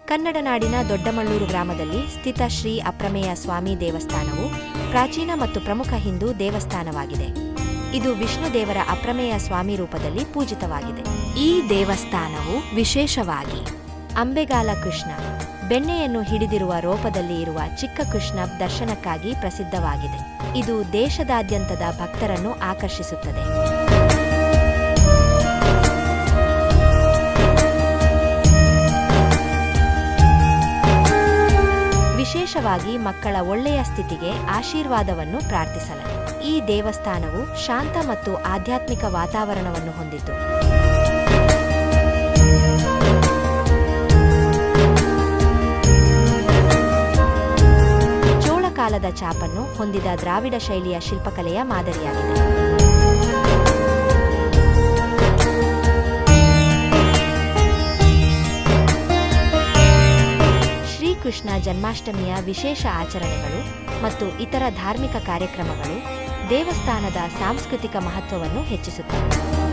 ಕನ್ನಡ ನಾಡಿನ ದೊಡ್ಡಮಳ್ಳೂರು ಗ್ರಾಮದಲ್ಲಿ ಸ್ಥಿತ ಶ್ರೀ ಅಪ್ರಮೇಯ ಸ್ವಾಮಿ ದೇವಸ್ಥಾನವು ಪ್ರಾಚೀನ ಮತ್ತು ಪ್ರಮುಖ ಹಿಂದೂ ದೇವಸ್ಥಾನವಾಗಿದೆ. ಇದು ವಿಷ್ಣು ದೇವರ ಅಪ್ರಮೇಯ ಸ್ವಾಮಿ ರೂಪದಲ್ಲಿ ಪೂಜಿತವಾಗಿದೆ. ಈ ದೇವಸ್ಥಾನವು ವಿಶೇಷವಾಗಿ ಅಂಬೆಗಾಲ ಕೃಷ್ಣ, ಬೆಣ್ಣೆಯನ್ನು ಹಿಡಿದಿರುವ ರೂಪದಲ್ಲಿ ಇರುವ ಚಿಕ್ಕ ಕೃಷ್ಣ ದರ್ಶನಕ್ಕಾಗಿ ಪ್ರಸಿದ್ಧವಾಗಿದೆ. ಇದು ದೇಶದಾದ್ಯಂತದ ಭಕ್ತರನ್ನು ಆಕರ್ಷಿಸುತ್ತದೆ. ವಿಶೇಷವಾಗಿ ಮಕ್ಕಳ ಒಳ್ಳೆಯ ಸ್ಥಿತಿಗೆ ಆಶೀರ್ವಾದವನ್ನು ಪ್ರಾರ್ಥಿಸಲು ಈ ದೇವಸ್ಥಾನವು ಶಾಂತ ಮತ್ತು ಆಧ್ಯಾತ್ಮಿಕ ವಾತಾವರಣವನ್ನು ಹೊಂದಿದ್ದು ಚೋಳ ಕಾಲದ ಛಾಪನ್ನು ಹೊಂದಿದ ದ್ರಾವಿಡ ಶೈಲಿಯ ಶಿಲ್ಪಕಲೆಯ ಮಾದರಿಯಾಗಿದೆ. ಕೃಷ್ಣ ಜನ್ಮಾಷ್ಟಮಿಯ ವಿಶೇಷ ಆಚರಣೆಗಳು ಮತ್ತು ಇತರ ಧಾರ್ಮಿಕ ಕಾರ್ಯಕ್ರಮಗಳು ದೇವಸ್ಥಾನದ ಸಾಂಸ್ಕೃತಿಕ ಮಹತ್ವವನ್ನು ಹೆಚ್ಚಿಸುತ್ತವೆ.